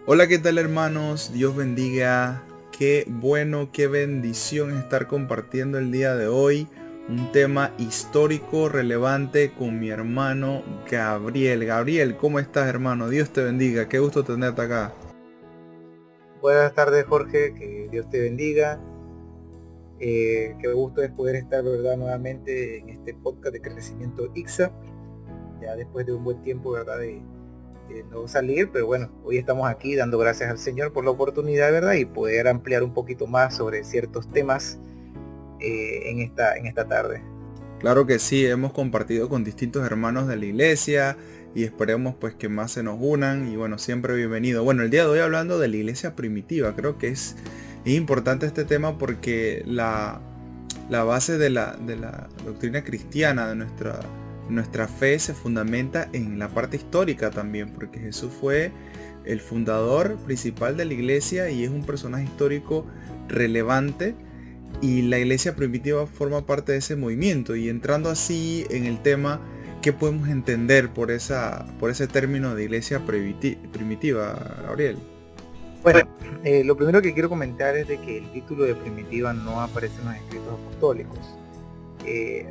Hola, ¿qué tal hermanos? Dios bendiga. Qué bueno, qué bendición estar compartiendo el día de hoy un tema histórico relevante con mi hermano Gabriel. Gabriel, ¿cómo estás, hermano? Dios te bendiga. Qué gusto tenerte acá. Buenas tardes, Jorge, que Dios te bendiga. Qué gusto es poder estar, ¿verdad?, nuevamente en este podcast de crecimiento IXA, ya después de un buen tiempo, ¿verdad?, de no salir, pero bueno, hoy estamos aquí dando gracias al Señor por la oportunidad, ¿verdad?, y poder ampliar un poquito más sobre ciertos temas en esta tarde. Claro que sí, hemos compartido con distintos hermanos de la iglesia y esperemos pues que más se nos unan y bueno, siempre bienvenido. Bueno, el día de hoy hablando de la iglesia primitiva, creo que es importante este tema porque la base de la doctrina cristiana, de nuestra fe se fundamenta en la parte histórica también, porque Jesús fue el fundador principal de la iglesia y es un personaje histórico relevante y la iglesia primitiva forma parte de ese movimiento. Y entrando así en el tema, ¿qué podemos entender por ese término de iglesia primitiva, Gabriel? Bueno, lo primero que quiero comentar es de que el título de primitiva no aparece en los escritos apostólicos.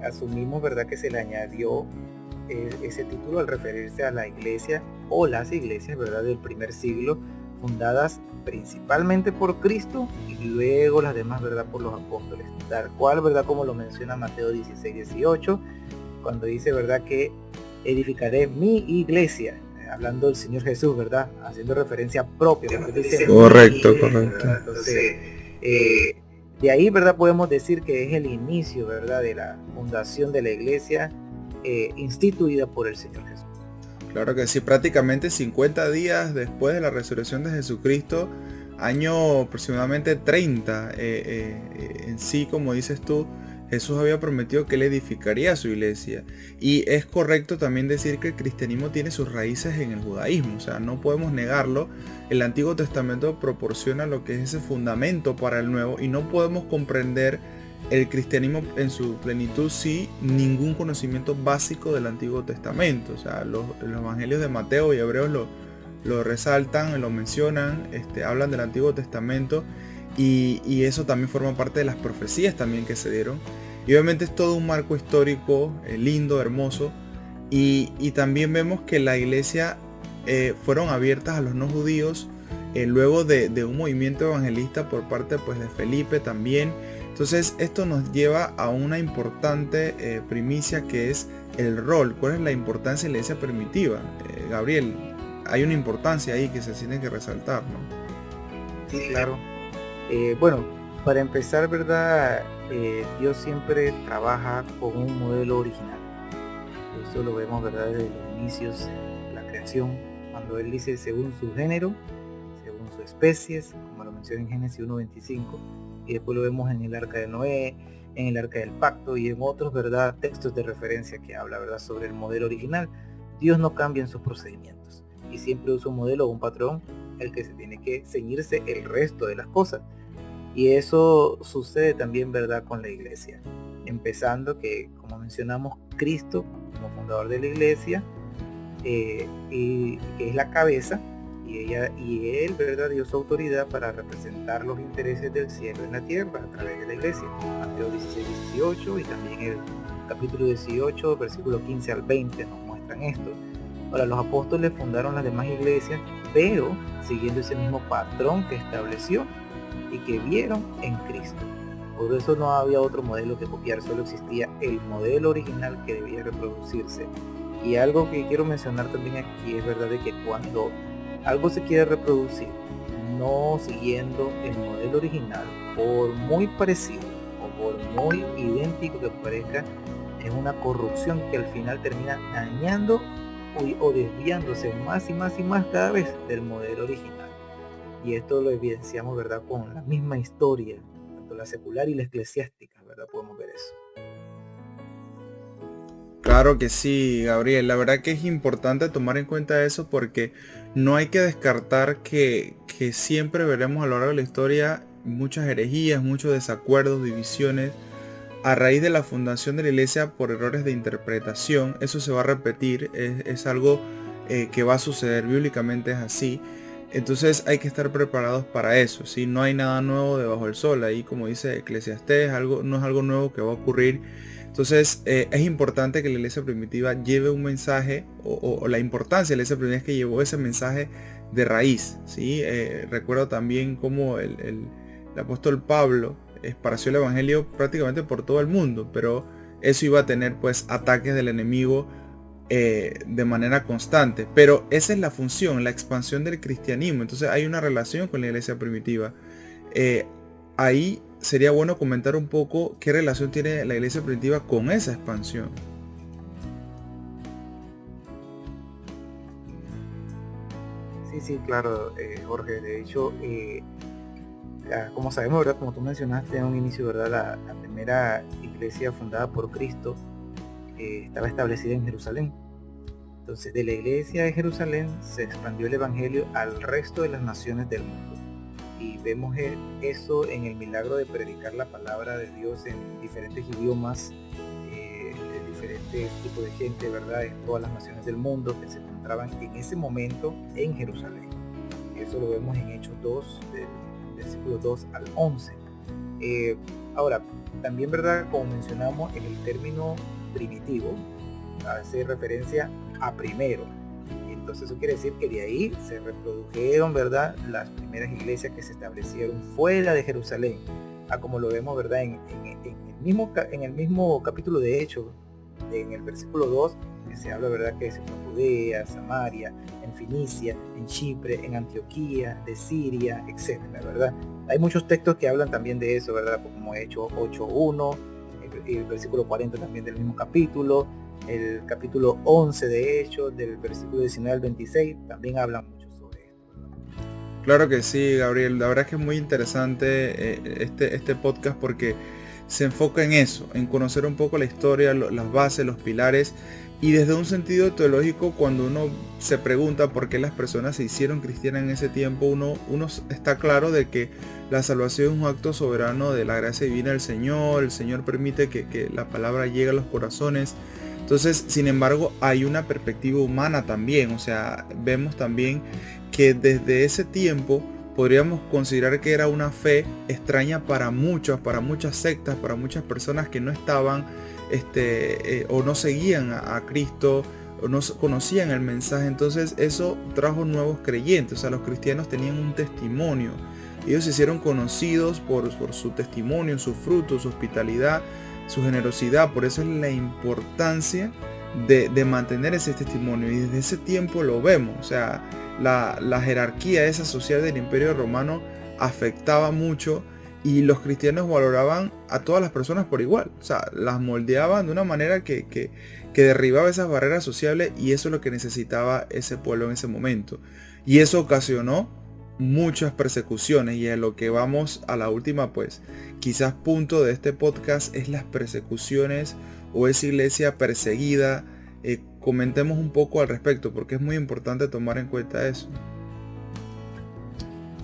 Asumimos, ¿verdad?, que se le añadió ese título al referirse a la iglesia o las iglesias, ¿verdad?, del primer siglo, fundadas principalmente por Cristo y luego las demás, ¿verdad?, por los apóstoles, tal cual, ¿verdad?, como lo menciona Mateo 16-18, cuando dice, ¿verdad?, que edificaré mi iglesia, hablando del Señor Jesús, ¿verdad?, haciendo referencia propia, porque dice Correcto, mi, correcto. ¿verdad? Entonces, de ahí, ¿verdad?, podemos decir que es el inicio, ¿verdad?, de la fundación de la iglesia instituida por el Señor Jesús. Claro que sí, prácticamente 50 días después de la resurrección de Jesucristo, año aproximadamente 30, en sí, como dices tú, Jesús había prometido que él edificaría su iglesia. Y es correcto también decir que el cristianismo tiene sus raíces en el judaísmo, o sea, no podemos negarlo. El Antiguo Testamento proporciona lo que es ese fundamento para el Nuevo y no podemos comprender el cristianismo en su plenitud sin ningún conocimiento básico del Antiguo Testamento. O sea, los evangelios de Mateo y Hebreos lo resaltan, lo mencionan, hablan del Antiguo Testamento y eso también forma parte de las profecías también que se dieron. Y obviamente es todo un marco histórico lindo, hermoso. Y también vemos que la iglesia fueron abiertas a los no judíos luego de un movimiento evangelista por parte pues, de Felipe también. Entonces esto nos lleva a una importante primicia que es el rol. ¿Cuál es la importancia de la iglesia primitiva? Gabriel, hay una importancia ahí que se tiene que resaltar, ¿no? Sí, claro. Bueno, para empezar, ¿verdad?, Dios siempre trabaja con un modelo original. Eso lo vemos, ¿verdad?, desde los inicios de la creación, cuando Él dice según su género, según sus especies, como lo menciona en Génesis 1:25, y después lo vemos en el arca de Noé, en el arca del pacto y en otros, ¿verdad?, textos de referencia que habla, ¿verdad?, sobre el modelo original. Dios no cambia en sus procedimientos y siempre usa un modelo o un patrón el que se tiene que ceñirse el resto de las cosas. Y eso sucede también, ¿verdad?, con la iglesia. Empezando que, como mencionamos, Cristo como fundador de la iglesia, y que es la cabeza, y él, ¿verdad?, dio su autoridad para representar los intereses del cielo en la tierra a través de la iglesia. Mateo 16-18 y también el capítulo 18, versículo 15 al 20 nos muestran esto. Ahora, los apóstoles fundaron las demás iglesias, pero siguiendo ese mismo patrón que estableció y que vieron en Cristo. Por eso no había otro modelo que copiar, solo existía el modelo original que debía reproducirse. Y algo que quiero mencionar también aquí es verdad de que cuando algo se quiere reproducir, no siguiendo el modelo original, por muy parecido o por muy idéntico que parezca, es una corrupción que al final termina dañando o desviándose más y más y más cada vez del modelo original. Y esto lo evidenciamos, ¿verdad?, con la misma historia, tanto la secular y la eclesiástica, ¿verdad? Podemos ver eso. Claro que sí, Gabriel. La verdad que es importante tomar en cuenta eso porque no hay que descartar que siempre veremos a lo largo de la historia muchas herejías, muchos desacuerdos, divisiones a raíz de la fundación de la iglesia por errores de interpretación. Eso se va a repetir, es algo que va a suceder bíblicamente, es así. Entonces hay que estar preparados para eso, ¿sí? No hay nada nuevo debajo del sol. Ahí, como dice Eclesiastés, no es algo nuevo que va a ocurrir. Entonces es importante que la iglesia primitiva lleve un mensaje, o la importancia de la iglesia primitiva es que llevó ese mensaje de raíz, ¿sí? Recuerdo también cómo el apóstol Pablo esparció el evangelio prácticamente por todo el mundo, pero eso iba a tener pues ataques del enemigo de manera constante. Pero esa es la función, la expansión del cristianismo. Entonces hay una relación con la iglesia primitiva. Eh, Ahí sería bueno comentar un poco qué relación tiene la iglesia primitiva con esa expansión. Sí, sí, claro, Jorge. De hecho, como sabemos, ¿verdad? Como tú mencionaste en un inicio, ¿verdad? La primera iglesia fundada por Cristo estaba establecida en Jerusalén. Entonces, de la iglesia de Jerusalén se expandió el evangelio al resto de las naciones del mundo. Y vemos eso en el milagro de predicar la palabra de Dios en diferentes idiomas, de diferentes tipos de gente, ¿verdad? En todas las naciones del mundo que se encontraban en ese momento en Jerusalén. Eso lo vemos en Hechos 2, del versículo 2 al 11. Ahora, también, ¿verdad? Como mencionamos, en el término primitivo hace referencia a primero. Entonces eso quiere decir que de ahí se reprodujeron, ¿verdad?, las primeras iglesias que se establecieron fuera de Jerusalén, como lo vemos, ¿verdad?, en el mismo capítulo de Hechos, en el versículo 2, que se habla, ¿verdad?, que es en Judea, Samaria, en Fenicia, en Chipre, en Antioquía, de Siria, etcétera, ¿verdad? Hay muchos textos que hablan también de eso, ¿verdad?, como Hechos 8:1, el versículo 40 también del mismo capítulo, el capítulo 11 de Hechos, del versículo 19 al 26, también hablan mucho sobre esto, ¿verdad? Claro que sí, Gabriel. La verdad es que es muy interesante este podcast porque se enfoca en eso, en conocer un poco la historia, las bases, los pilares. Y desde un sentido teológico, cuando uno se pregunta por qué las personas se hicieron cristianas en ese tiempo, uno está claro de que la salvación es un acto soberano de la gracia divina del Señor. El Señor permite que la palabra llegue a los corazones. Entonces, sin embargo, hay una perspectiva humana también. O sea, vemos también que desde ese tiempo podríamos considerar que era una fe extraña para muchas sectas, para muchas personas que no estaban o no seguían a Cristo o no conocían el mensaje. Entonces eso trajo nuevos creyentes. O sea, los cristianos tenían un testimonio. Ellos se hicieron conocidos por su testimonio, su fruto, su hospitalidad, su generosidad. Por eso es la importancia de mantener ese testimonio. Y desde ese tiempo lo vemos. O sea, la jerarquía esa social del Imperio Romano afectaba mucho y los cristianos valoraban a todas las personas por igual. O sea, las moldeaban de una manera que derribaba esas barreras sociales, y eso es lo que necesitaba ese pueblo en ese momento. Y eso ocasionó muchas persecuciones, y a lo que vamos a la última, pues quizás punto de este podcast es las persecuciones o esa iglesia perseguida. Comentemos un poco al respecto porque es muy importante tomar en cuenta eso.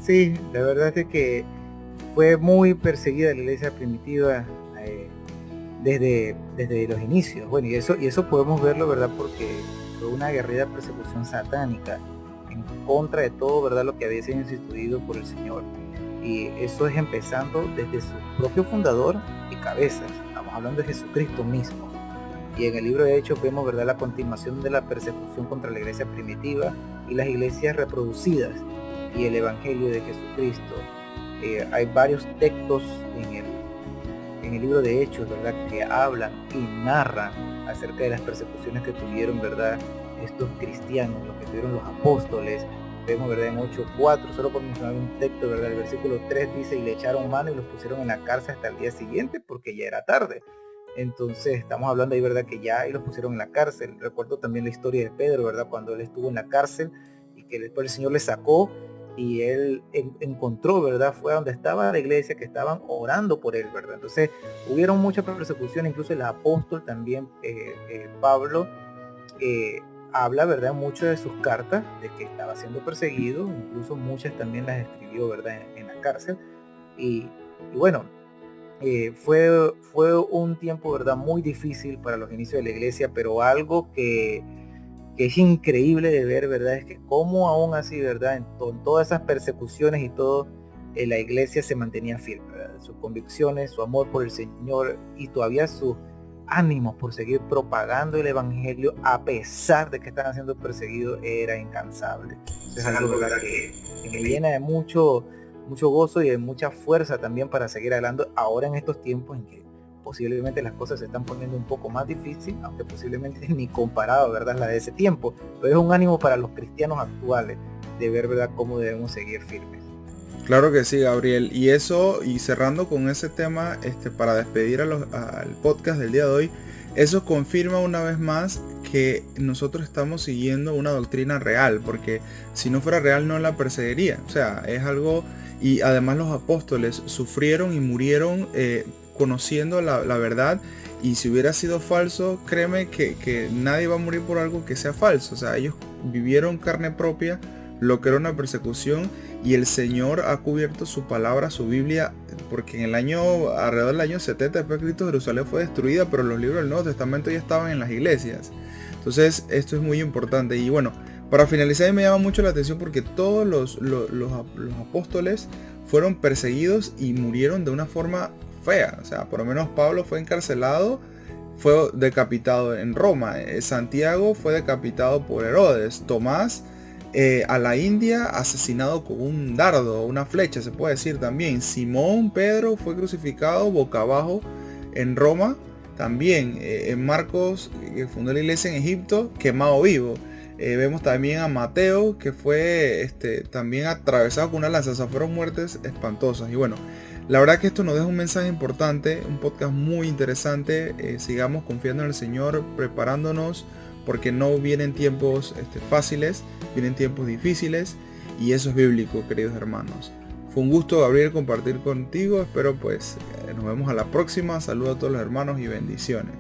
Sí, la verdad es que fue muy perseguida la iglesia primitiva desde los inicios. Bueno, y eso podemos verlo, ¿verdad?, porque fue una aguerrida persecución satánica en contra de todo, ¿verdad?, lo que había sido instituido por el Señor. Y eso es empezando desde su propio fundador y cabeza. Estamos hablando de Jesucristo mismo. Y en el libro de Hechos vemos, ¿verdad?, la continuación de la persecución contra la iglesia primitiva y las iglesias reproducidas y el evangelio de Jesucristo. Hay varios textos en el libro de Hechos, ¿verdad?, que hablan y narran acerca de las persecuciones que tuvieron, ¿verdad?, estos cristianos, los que tuvieron los apóstoles. Vemos, ¿verdad?, en 8:4, solo por mencionar un texto, ¿verdad?, el versículo 3 dice: y le echaron mano y los pusieron en la cárcel hasta el día siguiente porque ya era tarde. Entonces estamos hablando ahí, ¿verdad?, que ya ahí los pusieron en la cárcel. Recuerdo también la historia de Pedro, ¿verdad?, cuando él estuvo en la cárcel y que después el Señor le sacó y él encontró, ¿verdad? Fue a donde estaba la iglesia, que estaban orando por él, ¿verdad? Entonces hubieron mucha persecución, incluso el apóstol también, Pablo, habla, ¿verdad? Mucho de sus cartas, de que estaba siendo perseguido, incluso muchas también las escribió, ¿verdad? En la cárcel. Y bueno, fue un tiempo, ¿verdad? Muy difícil para los inicios de la iglesia, pero algo que es increíble de ver, ¿verdad? Es que cómo aún así, ¿verdad? En todas esas persecuciones y todo, la iglesia se mantenía firme, ¿verdad? Sus convicciones, su amor por el Señor y todavía sus ánimos por seguir propagando el evangelio a pesar de que estaban siendo perseguidos era incansable. Es algo, ¿verdad? que me llena de mucho gozo y de mucha fuerza también para seguir hablando ahora en estos tiempos en que posiblemente las cosas se están poniendo un poco más difícil, aunque posiblemente ni comparado, ¿verdad?, la de ese tiempo, pero es un ánimo para los cristianos actuales de ver, ¿verdad?, cómo debemos seguir firmes. Claro que sí, Gabriel. Y eso, y cerrando con ese tema, para despedir al podcast del día de hoy, eso confirma una vez más que nosotros estamos siguiendo una doctrina real, porque si no fuera real no la perseguiría. O sea, es algo, y además los apóstoles sufrieron y murieron conociendo la verdad, y si hubiera sido falso, créeme que nadie va a morir por algo que sea falso. O sea, ellos vivieron carne propia lo que era una persecución, y el Señor ha cubierto su palabra, su Biblia, porque en el año, alrededor del año 70 después de Cristo, Jerusalén fue destruida, pero los libros del Nuevo Testamento ya estaban en las iglesias. Entonces esto es muy importante. Y bueno, para finalizar, me llama mucho la atención porque todos los apóstoles fueron perseguidos y murieron de una forma fea. O sea, por lo menos Pablo fue encarcelado, fue decapitado en Roma. Santiago fue decapitado por Herodes. Tomás a la India, asesinado con un dardo, una flecha se puede decir también. Simón Pedro fue crucificado boca abajo en Roma también. Marcos, que fundó la iglesia en Egipto, quemado vivo. Vemos también a Mateo, que fue también atravesado con una lanza. O sea, fueron muertes espantosas. Y bueno, la verdad que esto nos deja un mensaje importante, un podcast muy interesante. Sigamos confiando en el Señor, preparándonos, porque no vienen tiempos fáciles, vienen tiempos difíciles, y eso es bíblico, queridos hermanos. Fue un gusto, Gabriel, compartir contigo. Espero pues nos vemos a la próxima. Saludos a todos los hermanos y bendiciones.